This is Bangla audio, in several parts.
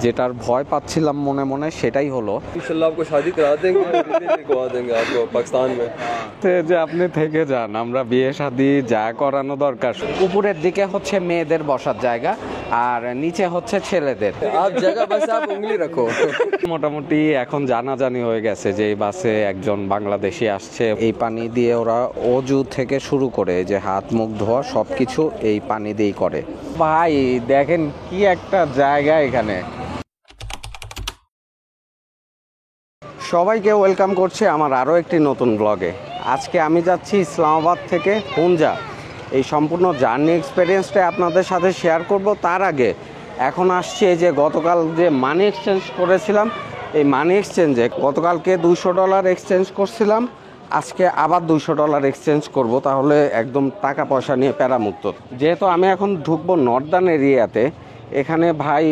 যেটার ভয় পাচ্ছিলাম মনে মনে সেটাই হলো। इंशाल्लाह आपको शादी करा देंगे और भी करवा देंगे आपको पाकिस्तान में। যে আপনি থেকে যান, আমরা বিয়ে শাদী যা করানো দরকার। উপরের দিকে হচ্ছে মেয়েদের বসার জায়গা আর নিচে হচ্ছে ছেলেদের। आप जगह बस आप उंगली रखो। মোটামুটি এখন জানাজানি হয়ে গেছে যে এই বাসে একজন বাংলাদেশি আসছে। এই পানি দিয়ে ওরা অজু থেকে শুরু করে যে হাত মুখ ধোয়া সবকিছু এই পানি দিয়েই করে। ভাই দেখেন কি একটা জায়গা এখানে। সবাইকে ওয়েলকাম করছে আমার আরও একটি নতুন ব্লগে। আজকে আমি যাচ্ছি ইসলামাবাদ থেকে হুঞ্জা। এই সম্পূর্ণ জার্নি এক্সপিরিয়েন্সটা আপনাদের সাথে শেয়ার করব। তার আগে এখন আসছে যে গতকাল যে মানি এক্সচেঞ্জ করেছিলাম, এই মানি এক্সচেঞ্জে গতকালকে $200 এক্সচেঞ্জ করছিলাম, আজকে আবার $200 এক্সচেঞ্জ করব, তাহলে একদম টাকা পয়সা নিয়ে প্যারামুক্ত। যেহেতু আমি এখন ঢুকবো নর্দার্ন এরিয়াতে, এখানে ভাই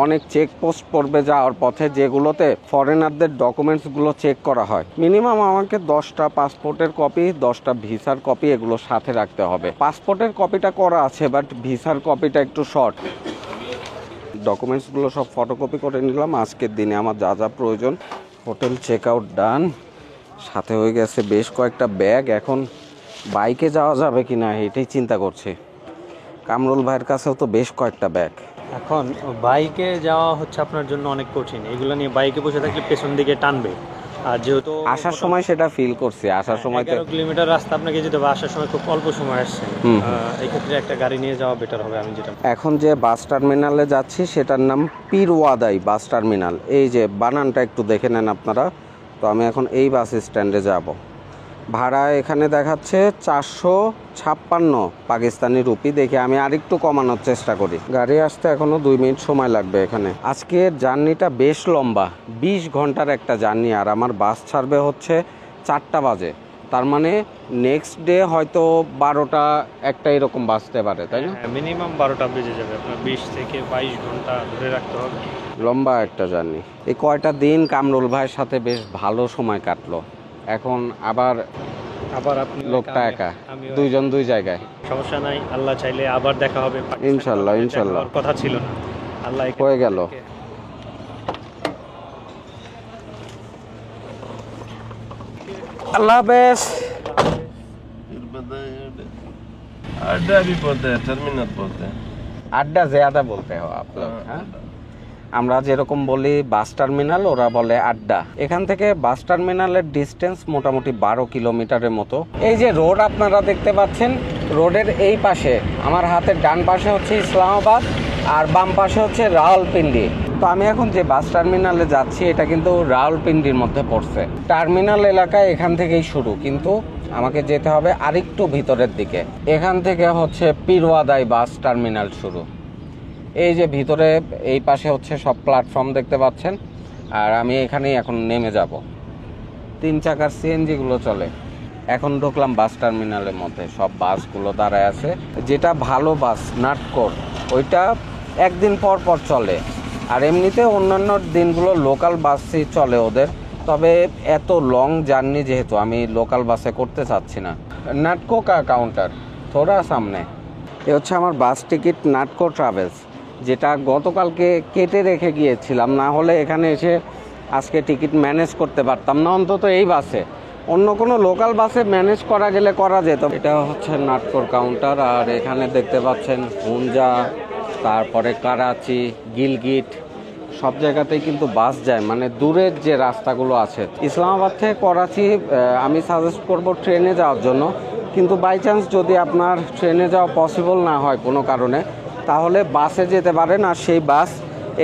অনেক চেকপোস্ট পড়বে যাওয়ার পথে, যেগুলোতে ফরেনারদের ডকুমেন্টসগুলো চেক করা হয়। মিনিমাম আমাকে 10টা পাসপোর্টের কপি, 10টা ভিসার কপি এগুলো সাথে রাখতে হবে। পাসপোর্টের কপিটা করা আছে, বাট ভিসার কপিটা একটু শর্ট। ডকুমেন্টসগুলো সব ফটোকপি করে নিলাম। আজকের দিনে আমার যা যা প্রয়োজন। হোটেল চেক আউট ডান, সাথে হয়ে গেছে বেশ কয়েকটা ব্যাগ। এখন বাইকে যাওয়া যাবে কি না এটাই চিন্তা করছি। কামরুল ভাইয়ের কাছেও তো বেশ কয়েকটা ব্যাগ। এখন বাইকে যাওয়া হচ্ছে আপনার জন্য অনেক কঠিন। এগুলো নিয়ে বাইকে বসে থাকলে পেছন দিকে টানবে। আর যেহেতু আসার সময় সেটা ফিল করছি, আসার সময় 11 কিলোমিটার রাস্তা আপনাকে যেতে হবে, আসার সময় খুব অল্প সময় আসছে। এই ক্ষেত্রে একটা গাড়ি নিয়ে যাওয়া বেটার হবে। আমি যেটা এখন যে বাস টার্মিনালে যাচ্ছি সেটার নাম পীরওয়াদাই বাস টার্মিনাল। এই যে বানানটা একটু দেখে নেন আপনারা। তো আমি এখন এই বাস স্ট্যান্ডে যাব। ভাড়া এখানে দেখাচ্ছে 456 পাকিস্তানি রুপি। দেখে আমি আরেকটু কমানোর চেষ্টা করি। গাড়ি আসতে এখনো 2 মিনিট সময় লাগবে এখানে। আজকের জার্নিটা বেশ লম্বা, 20 ঘন্টার একটা জার্নি। আর আমার বাস ছাড়বে হচ্ছে 4টা বাজে। তার মানে নেক্সট ডে হয়তো 12টা একটা এরকম বাসতে পারে, তাই না? মিনিমাম 12টা বেজে যাবে। আপনার 20 থেকে 22 ঘন্টা ধরে রাখতে হবে। লম্বা একটা জার্নি। এই কয়টা দিন কামরুল ভাইয়ের সাথে বেশ ভালো সময় কাটলো। এখন আবার আপনি লোকটা একা, দুইজন দুই জায়গায়। সমস্যা নাই, আল্লাহ চাইলে আবার দেখা হবে। ইনশাল্লাহ ইনশাল্লাহ। কথা ছিল না, আল্লাহ হয়ে গেল। अल्लाह हाफिज। अड्डा भी बोलते हैं, टर्मिनल बोलते हैं। अड्डा ज्यादा बोलते हो आप लोग? আমরা যেরকম বলি বাস টার্মিনাল, ওরা বলে আড্ডা। এখান থেকে বাস টার্মিনালের ডিস্টেন্স মোটামুটি 12 কিলোমিটারের মতো। এই যে রোড আপনারা দেখতে পাচ্ছেন, রোডের এই পাশে আমার হাতের ডান পাশে হচ্ছে ইসলামাবাদ আর বাম পাশে হচ্ছে রাওয়ালপিন্ডি। তো আমি এখন যে বাস টার্মিনালে যাচ্ছি এটা কিন্তু রাওয়ালপিন্ডির মধ্যে পড়ছে। টার্মিনাল এলাকায় এখান থেকেই শুরু, কিন্তু আমাকে যেতে হবে আরেকটু ভিতরের দিকে। এখান থেকে হচ্ছে পীরওয়াদাই বাস টার্মিনাল শুরু। এই যে ভিতরে এই পাশে হচ্ছে সব প্ল্যাটফর্ম দেখতে পাচ্ছেন। আর আমি এখানেই এখন নেমে যাব। 3 চাকার সিএনজিগুলো চলে। এখন ঢুকলাম বাস টার্মিনালের মধ্যে। সব বাসগুলো দাঁড়ায় আছে। যেটা ভালো বাস নাটকোর, ওইটা একদিন পর পর চলে। আর এমনিতে অন্যান্য দিনগুলো লোকাল বাসই চলে ওদের। তবে এত লং জার্নি যেহেতু আমি লোকাল বাসে করতে চাচ্ছি না। নাটকো কা কাউন্টার থোড়া সামনে। এ হচ্ছে আমার বাস টিকিট, নাটকো ট্রাভেলস, যেটা গতকালকে কেটে রেখে গিয়েছিলাম। না হলে এখানে এসে আজকে টিকিট ম্যানেজ করতে পারতাম না, অন্তত এই বাসে। অন্য কোনো লোকাল বাসে ম্যানেজ করা গেলে করা যেত। এটা হচ্ছে নাটকোর কাউন্টার। আর এখানে দেখতে পাচ্ছেন হুঞ্জা, তারপরে করাচি, গিলগিট, সব জায়গাতেই কিন্তু বাস যায়। মানে দূরের যে রাস্তাগুলো আছে। ইসলামাবাদ থেকে করাচি আমি সাজেস্ট করব ট্রেনে যাওয়ার জন্য। কিন্তু বাই চান্স যদি আপনার ট্রেনে যাওয়া পসিবল না হয় কোনো কারণে, তাহলে বাসে যেতে পারেন। আর সেই বাস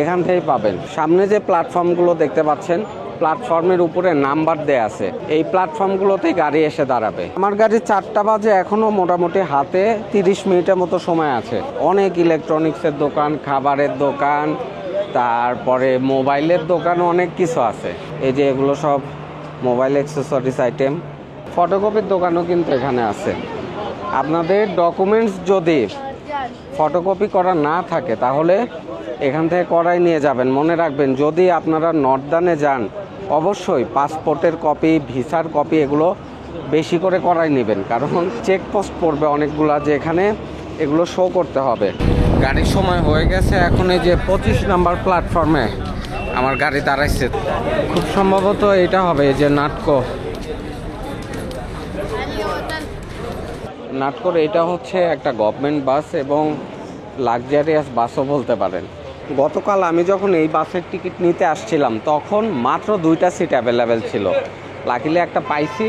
এখান থেকেই পাবেন। সামনে যে প্ল্যাটফর্মগুলো দেখতে পাচ্ছেন, প্ল্যাটফর্মের উপরে নাম্বার দেয়া আছে। এই প্ল্যাটফর্মগুলোতেই গাড়ি এসে দাঁড়াবে। আমার গাড়ি 4টা বাজে, এখনও মোটামুটি হাতে 30 মিনিটের মতো সময় আছে। অনেক ইলেকট্রনিক্সের দোকান, খাবারের দোকান, তারপরে মোবাইলের দোকান, অনেক কিছু আছে। এই যে এগুলো সব মোবাইল অ্যাক্সেসরিজ আইটেম। ফটোকপির দোকানও কিন্তু এখানে আছে। আপনাদের ডকুমেন্টস যদি ফটোকপি করা না থাকে তাহলে এখান থেকে করাই নিয়ে যাবেন। মনে রাখবেন, যদি আপনারা নর্দার্নে যান অবশ্যই পাসপোর্টের কপি, ভিসার কপি এগুলো বেশি করে করাই নেবেন। কারণ চেকপোস্ট পড়বে অনেকগুলা, যে এখানে এগুলো শো করতে হবে। গাড়ির সময় হয়ে গেছে, এখন এই যে 25 নাম্বার প্ল্যাটফর্মে আমার গাড়ি দাঁড়াইছে। খুব সম্ভবত এটা হবে এই যে নাটকোর এটা হচ্ছে একটা গভর্নমেন্ট বাস এবং লাক্সারিয়াস বাসও বলতে পারেন। গতকাল আমি যখন এই বাসের টিকিট নিতে আসছিলাম তখন মাত্র 2টা সিট অ্যাভেলেবেল ছিল, লাকিলি একটা পাইছি।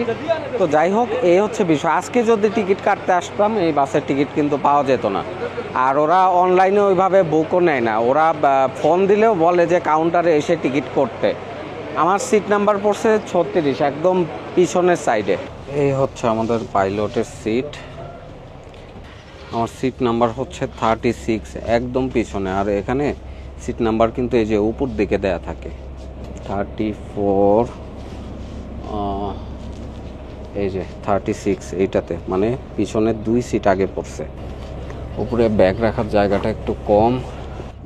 তো যাই হোক, এই হচ্ছে বিষয়। আজকে যদি টিকিট কাটতে আসতাম এই বাসের টিকিট কিন্তু পাওয়া যেত না। আর ওরা অনলাইনে ওইভাবে বুকও নেয় না, ওরা ফোন দিলেও বলে যে কাউন্টারে এসে টিকিট করতে। আমার সিট নাম্বার পড়ছে 36, একদম পিছনের সাইডে। এই হচ্ছে আমাদের পাইলটের সিট। আমার সিট নাম্বার হচ্ছে 36, একদম পিছনে। আর এখানে সিট নাম্বার কিন্তু এই যে উপর দিকে দেয়া থাকে 34, এই যে 36 এইটাতে, মানে পিছনের 2 সিট আগে পড়ছে। উপরে ব্যাগ রাখার জায়গাটা একটু কম।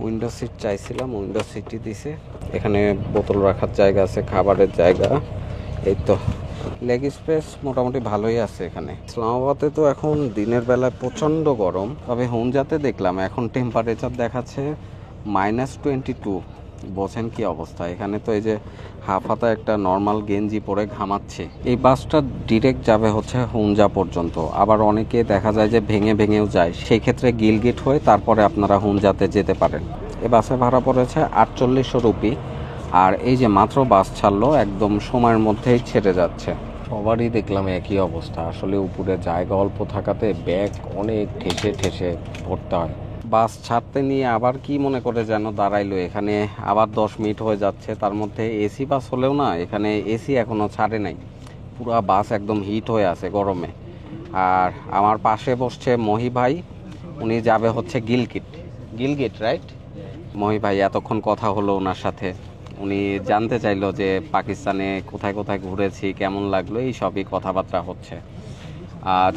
উইন্ডো সিট চাইছিলাম, উইন্ডো সিটই দিছে। এখানে বোতল রাখার জায়গা আছে, খাবারের জায়গা। এই তো লেগ স্পেস মোটামুটি ভালোই আছে এখানে। ইসলামাবাদে তো এখন দিনের বেলায় প্রচণ্ড গরম, তবে হুনজাতে দেখলাম এখন টেম্পারেচার দেখাচ্ছে -22। বোঝেন কি অবস্থা। এখানে তো এই যে হাফ হাতা একটা নর্মাল গেঞ্জি পরে ঘামাচ্ছে। এই বাসটা ডিরেক্ট যাবে হচ্ছে হুনজা পর্যন্ত, আবার অনেকে দেখা যায় যে ভেঙে ভেঙেও যায়, সেই ক্ষেত্রে গিলগেট হয়ে তারপরে আপনারা হুনজাতে যেতে পারেন। এই বাসে ভাড়া পড়েছে 4800 রুপি। আর এই যে মাত্র বাস ছাড়লো, একদম সময়ের মধ্যেই ছেড়ে যাচ্ছে। সবারই দেখলাম একই অবস্থা, আসলে উপরে জায়গা অল্প থাকাতে ব্যাগ অনেক ঠেসে ঠেসে পড়তে হয়। বাস ছাড়তে নিয়ে আবার কি মনে করে যেন দাঁড়াইলো, এখানে আবার 10 মিনিট হয়ে যাচ্ছে। তার মধ্যে এসি বাস হলেও না, এখানে এসি এখনও ছাড়ে নাই, পুরা বাস একদম হিট হয়ে আছে গরমে। আর আমার পাশে বসছে মহি ভাই, উনি যাবে হচ্ছে গিলগিট রাইট। মহি ভাই এতক্ষণ কথা হলো ওনার সাথে, উনি জানতে চাইলো যে পাকিস্তানে কোথায় কোথায় ঘুরেছি, কেমন লাগলো, এই সবই কথাবার্তা হচ্ছে।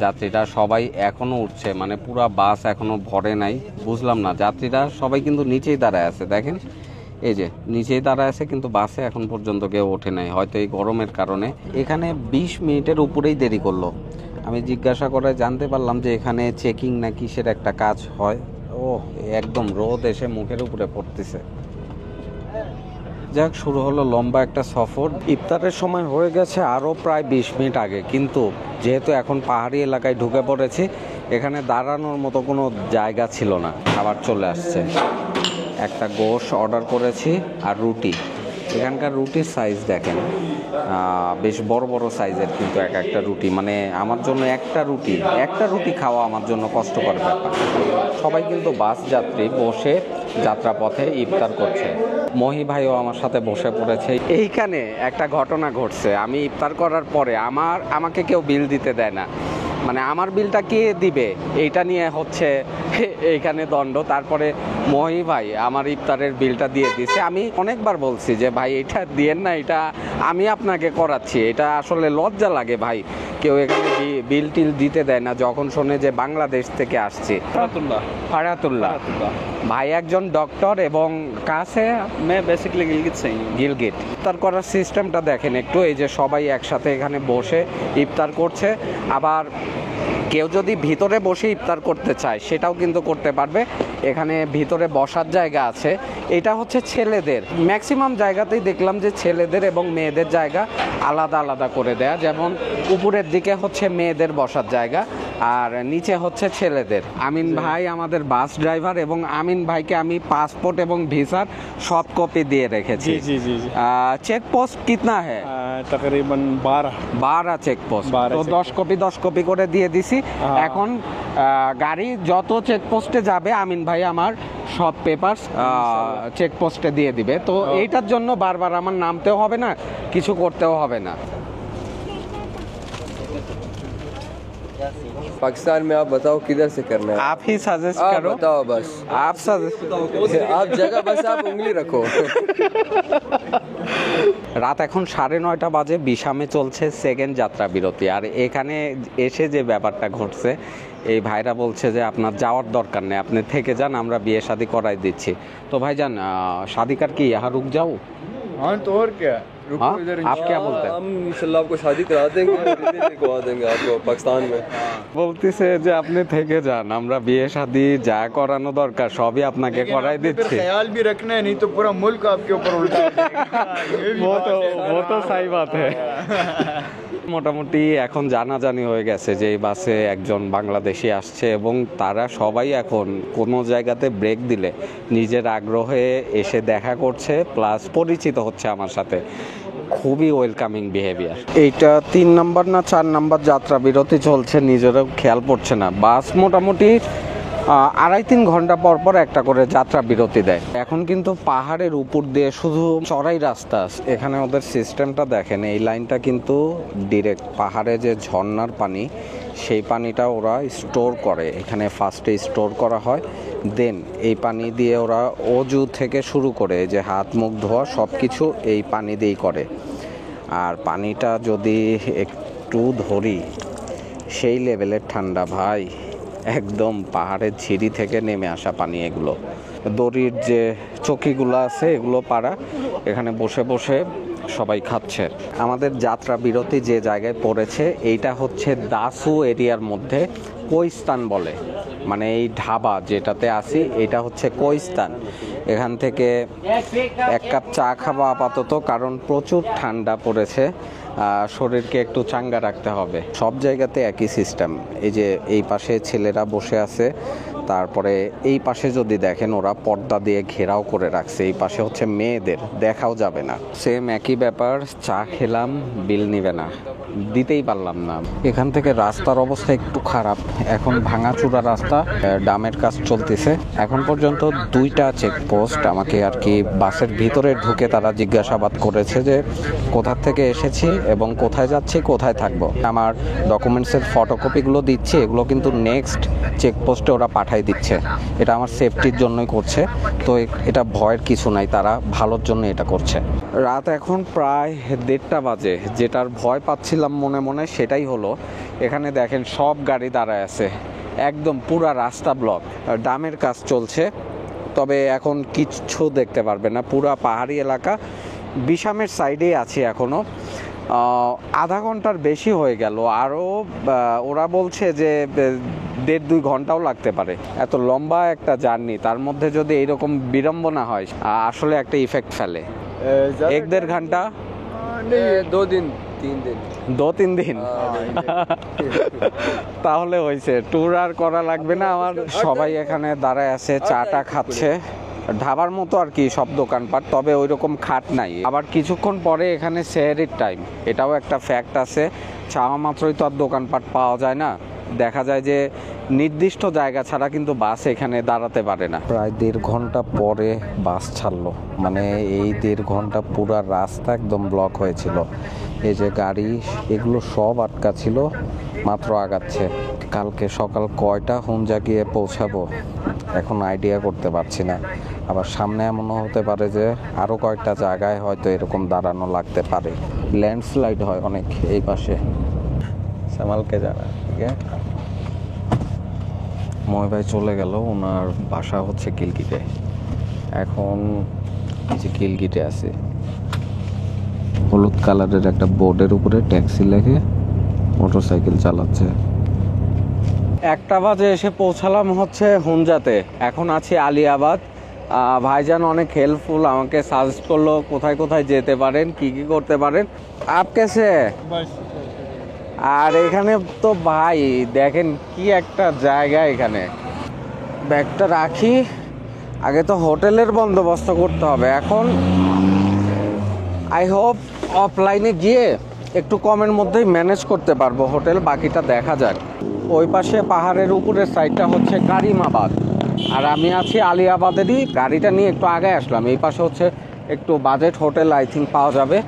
যাত্রীরা সবাই এখনও উঠছে, মানে পুরা বাস এখনও ভরে নাই। বুঝলাম না, যাত্রীরা সবাই কিন্তু নিচেই দাঁড়ায় আছে, দেখেন এই যে নিচেই দাঁড়ায় আছে, কিন্তু বাসে এখন পর্যন্ত কেউ ওঠে নাই, হয়তো এই গরমের কারণে। এখানে 20 মিনিটের উপরেই দেরি করলো। আমি জিজ্ঞাসা করে জানতে পারলাম যে এখানে চেকিং না কিসের একটা কাজ হয়। ও একদম রোদ এসে মুখের উপরে পড়তেছে। যাক, শুরু হলো লম্বা একটা সফর। ইফতারের সময় হয়ে গেছে আরও প্রায় 20 মিনিট আগে, কিন্তু যেহেতু এখন পাহাড়ি এলাকায় ঢুকে পড়েছি, এখানে দাঁড়ানোর মতো কোনো জায়গা ছিল না। খাবার চলে আসছে, একটা গোশ অর্ডার করেছি আর রুটি। এখানকার রুটির সাইজ দেখেন, বেশ বড় বড় সাইজের, কিন্তু একটা রুটি, মানে আমার জন্য একটা রুটি খাওয়া আমার জন্য কষ্টকর ব্যাপার। সবাই কিন্তু বাস যাত্রী বসে যাত্রাপথে ইফতার করছে। মহি ভাইও আমার সাথে বসে পড়েছে। এইখানে একটা ঘটনা ঘটছে, আমি ইফতার করার পরে আমাকে কেউ বিল দিতে দেয় না, মানে আমার বিলটা কে দিবে এইটা নিয়ে হচ্ছে এইখানে দ্বন্দ্ব। তারপরে মহি ভাই আমার ইফতারের বিলটা দিয়ে দিছে। আমি অনেকবার বলছি যে ভাই এটা দিয়েন না, এটা আমি আপনাকে করাচ্ছি, এটা আসলে লজ্জা লাগে ভাই, কেউ এখানে বিল টিল দিতে দেয় না যখন শোনে যে বাংলাদেশ থেকে আসছি। ফারাতুল্লাহ ভাই একজন ডক্টর এবং কাছে বেসিক্যালি গিলগিট। ইফতার করার সিস্টেমটা দেখেন একটু, এই যে সবাই একসাথে এখানে বসে ইফতার করছে। আবার কেউ যদি ভিতরে বসে ইফতার করতে চায় সেটাও কিন্তু করতে পারবে। এখানে ভিতরে বসার জায়গা আছে, এটা হচ্ছে ছেলেদের। ম্যাক্সিমাম জায়গাতেই দেখলাম যে ছেলেদের এবং মেয়েদের জায়গা আলাদা আলাদা করে দেয়া, যেমন উপরের দিকে হচ্ছে মেয়েদের বসার জায়গা আর নিচে হচ্ছে ছেলেদের। আমিন ভাই আমাদের বাস ড্রাইভার, এবং আমিন ভাইকে আমি পাসপোর্ট এবং ভিসার সব কপি দিয়ে রেখেছি। চেক পোস্ট কিতনা হ্যাঁ? তকরিবান 12 চেক পোস্ট, তো 10 কপি করে দিয়ে দিছি। এখন গাড়ি যত চেক পোস্টে যাবে আমিন ভাই আমার সব পেপারস চেক পোস্টে দিয়ে দিবে। তো এইটার জন্য বারবার আমার নামতেও হবে না, কিছু করতেও হবে না। पाकिस्तान में आप बताओ किधर से करना है? आप ही सजेस्ट आप करो। बताओ बस। आप सजेस्ट आप जगह बस आप उंगली रखो। রাত এখন 9:30 বাজে, বিশামে চলছে সেকেন্ড যাত্রা বিরতি। আর এখানে এসে যে ব্যাপারটা ঘটছে, এই ভাইরা বলছে যে আপনার যাওয়ার দরকার নেই, আপনি থেকে যান, আমরা বিয়ে শাদী করাই দিচ্ছি। তো ভাইজান শাদী কার কি यहाँ रुक जाओ? हाँ तो और क्या, रुको इधर आप क्या बोलते हैं? हम इंशाल्लाह आपको शादी करा देंगे करवा देंगे आपको पाकिस्तान में বলতিছে যে আপনি থেকে যান, আমরা বিয়ে শাদী যা করানো দরকার সবই আপনাকে করাই দিচ্ছি। ख्याल भी रखना है, नहीं तो पूरा मुल्क आपके ऊपर उल्टा हो जाएगा। ये भी बात है। वो तो सही बात है। মোটামুটি এখন জানাজানি হয়ে গেছে যে এই বাসে একজন বাংলাদেশি আসছে এবং তারা সবাই এখন কোনো জায়গাতে ব্রেক দিলে নিজের আগ্রহে এসে দেখা করছে, প্লাস পরিচিত হচ্ছে আমার সাথে। খুবই ওয়েলকামিং বিহেভিয়ার। এইটা 3 নাম্বার না 4 নাম্বার যাত্রা বিরতি চলছে, নিজেরাও খেয়াল পড়ছে না। বাস মোটামুটি 2.5-3 ঘন্টা পর পর একটা করে যাত্রা বিরতি দেয়। এখন কিন্তু পাহাড়ের উপর দিয়ে শুধু চড়াই রাস্তা। এখানে ওদের সিস্টেমটা দেখেন, এই লাইনটা কিন্তু ডিরেক্ট পাহাড়ে যে ঝর্ণার পানি, সেই পানিটা ওরা স্টোর করে এখানে। ফার্স্টে স্টোর করা হয়, দেন এই পানি দিয়ে ওরা অজু থেকে শুরু করে যে হাত মুখ ধোয়া সব কিছু এই পানি দিয়েই করে। আর পানিটা যদি একটু ধরি, সেই লেভেলের ঠান্ডা ভাই, একদম পাহাড়ের ঝিরি থেকে নেমে আসা পানি। এগুলো দড়ির যে চকিগুলো আছে এগুলো পাড়া, এখানে বসে বসে সবাই খাচ্ছে। আমাদের যাত্রা বিরতি যে জায়গায় পড়েছে এইটা হচ্ছে দাসু এরিয়ার মধ্যে কোইস্তান বলে, মানে এই ঢাবা যেটাতে আসি এটা হচ্ছে কোইস্তান। এখান থেকে 1 কাপ চা খাবো আপাতত, কারণ প্রচুর ঠান্ডা পড়েছে, শরীরকে একটু চাঙ্গা রাখতে হবে। সব জায়গাতে একই সিস্টেম। এই যে এই পাশে ছেলেরা বসে আছে, তারপরে এই পাশে যদি দেখেন ওরা পর্দা দিয়ে ঘেরাও করে রাখছে। এই পাশে হচ্ছে মেয়েদের, দেখাও যাবে না। সেম একই ব্যাপার, চা খেলাম, বিল নিবে না, দিতেই পারলাম না। এখান থেকে রাস্তার অবস্থা একটু খারাপ, এখন ভাঙাচুরা রাস্তা, ডামের কাজ চলতেছে। এখন পর্যন্ত 2টা চেকপোস্ট আমাকে আর কি বাসের ভিতরে ঢুকে তারা জিজ্ঞাসাবাদ করেছে যে কোথা থেকে এসেছি এবং কোথায় যাচ্ছি, কোথায় থাকবো। আমার ডকুমেন্টসের ফটোকপিগুলো দিচ্ছি, এগুলো কিন্তু নেক্সট চেকপোস্টে ওরা পাঠাই দিচ্ছে। এটা আমার সেফটির জন্যই করছে, তো এটা ভয়ের কিছু নাই, তারা ভালোর জন্য এটা করছে। রাত এখন প্রায় 1:30 বাজে। যেটার ভয় পাচ্ছিলাম মনে মনে সেটাই হলো। এখানে দেখেন সব গাড়ি দাঁড়ায় আছে, একদম পুরা রাস্তা ব্লক। ডামের কাজ চলছে, তবে এখন কিছু দেখতে পারবে না। পুরা পাহাড়ি এলাকা, বিশামের সাইডেই আছি এখনও। আধা ঘন্টার বেশি হয়ে গেল, আরও ওরা বলছে যে 1.5-2 ঘন্টাও লাগতে পারে। এত লম্বা একটা জার্নি, তার মধ্যে যদি এইরকম বিড়ম্বনা হয় আসলে একটা ইফেক্ট ফেলে। 1-1.5 ঘন্টা, 2-3 दिन 2-3 দিন তাহলে হয়েছে, ট্যুর আর করা লাগবে না আমার। সবাই এখানে দাঁড়ায় আছে, চাটা খাচ্ছে, ঢাবার মতো আর কি সব দোকানপাট, তবে ওই রকম খাট নাই। আবার কিছুক্ষণ পরে এখানে সেহরির টাইম, এটাও একটা ফ্যাক্ট আছে। চাওয়া মাত্রই তো আর দোকানপাট পাওয়া যায় না, দেখা যায় যে নির্দিষ্ট জায়গা ছাড়া কিন্তু বাস এখানে দাঁড়াতে পারে না। প্রায় 1.5 ঘন্টা পরে বাস ছাড়লো, মানে এই 1.5 ঘন্টা পুরা রাস্তা একদম ব্লক হয়েছিল। এই যে গাড়ি এগুলো সব আটকা ছিল, মাত্র আগাচ্ছে। কালকে সকাল কয়টা হুঞ্জা গিয়ে পৌঁছাবো এখন আইডিয়া করতে পারছি না। আবার সামনে এমনও হতে পারে যে আরও কয়েকটা জায়গায় হয়তো এরকম দাঁড়ানো লাগতে পারে। ল্যান্ডস্লাইড হয় অনেক এই পাশে। সামালকে যারা ঠিক আছে, ময় ভাই চলে গেল, ওনার বাসা হচ্ছে কিলগিটে। এখন এই যে কিলগিটে আছে, হলুদ কালারের একটা বোর্ডের উপরে ট্যাক্সি লেখে মোটরসাইকেল চালাচ্ছে। 1টা বাজে এসে পৌঁছালাম হচ্ছে হুঞ্জাতে। এখন আছি আলিয়াবাদ। ভাইজান অনেক হেল্পফুল, আমাকে সাজেস্ট করলো কোথায় কোথায় যেতে পারেন, কি কি করতে পারেন। আপ কেসে? আর এখানে তো ভাই দেখেন কি একটা জায়গা। এখানে ব্যাগটা রাখি, আগে তো হোটেলের বন্দোবস্ত করতে হবে। এখন আই হোপ অফলাইনে গিয়ে একটু কমের মধ্যেই ম্যানেজ করতে পারবো হোটেল, বাকিটা দেখা যাক। ওই পাশে পাহাড়ের উপরের সাইডটা হচ্ছে কারিমাবাদ, আর আমি আছি আলিয়াবাদেরই। গাড়িটা নিয়ে একটু আগে আসলাম। এই পাশে হচ্ছে একটু বাজেট হোটেল আই থিঙ্ক পাওয়া যাবে।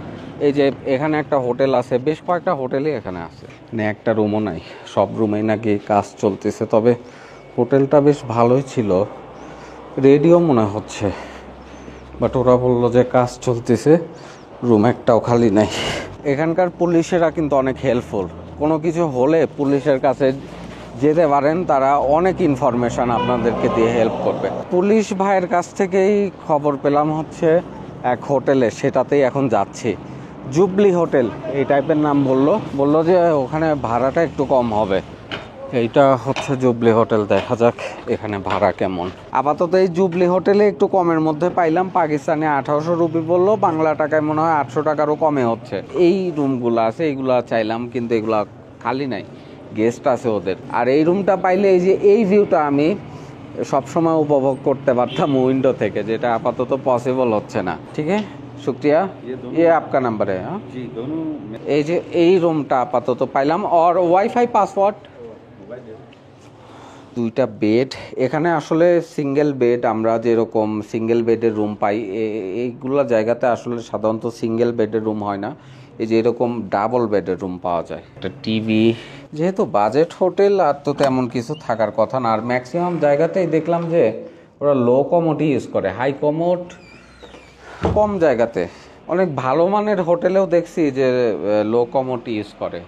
এই যে এখানে একটা হোটেল আছে, বেশ কয়েকটা হোটেলই এখানে আছে, মানে একটা রুমও নাই, সব রুমেই নাকি কাজ চলতেছে। তবে হোটেলটা বেশ ভালোই ছিল, রেডিও মনে হচ্ছে, বাট ওরা বললো যে কাজ চলতেছে, রুম একটাও খালি নাই। এখানকার পুলিশেরা কিন্তু অনেক হেল্পফুল, কোনো কিছু হলে পুলিশের কাছে যেতে পারেন, তারা অনেক ইনফরমেশান আপনাদেরকে দিয়ে হেল্প করবে। পুলিশ ভাইয়ের কাছ থেকেই খবর পেলাম হচ্ছে এক হোটেলে, সেটাতেই এখন যাচ্ছি। জুবলি হোটেল এই টাইপের নাম বললো যে ওখানে ভাড়াটা একটু কম হবে। এইটা হচ্ছে জুবলি হোটেল, দেখা যাক এখানে ভাড়া কেমন। আপাতত এই জুবলি হোটেলে একটু কমের মধ্যে পাইলাম, পাকিস্তানে 1800 রুপি বললো, বাংলা টাকায় মনে হয় 800 টাকারও কমে হচ্ছে। এই রুমগুলো আছে এইগুলা চাইলাম, কিন্তু এগুলা খালি নাই, গেস্ট আছে ওদের। আর এই রুমটা পাইলে এই যে এই ভিউটা আমি সবসময় উপভোগ করতে পারতাম উইন্ডো থেকে, যেটা আপাতত পসিবল হচ্ছে না। ঠিক আছে, শুক্রিয়া। ये आपका नंबर है? हाँ जी, दोनों। এই যে এই রুমটা আপাতত পাইলাম। আর ওয়াইফাই পাসওয়ার্ড, দুইটা বেড এখানে। আসলে সিঙ্গেল বেড, আমরা যেরকম সিঙ্গেল বেডের রুম পাই এইগুলো জায়গাতে আসলে সাধারণত সিঙ্গেল বেডের রুম হয় না, এই যে এরকম ডাবল বেডের রুম পাওয়া যায়। একটা টিভি, যেহেতু বাজেট হোটেল আর তো তেমন কিছু থাকার কথা না। আর ম্যাক্সিমাম জায়গাতেই দেখলাম যে ওরা লো কমোডই ইউজ করে, হাই কমোড কম জায়গাতে। অনেক ভালো মানের হোটেলেও দেখছি যে লো কমোড ইউজ করে।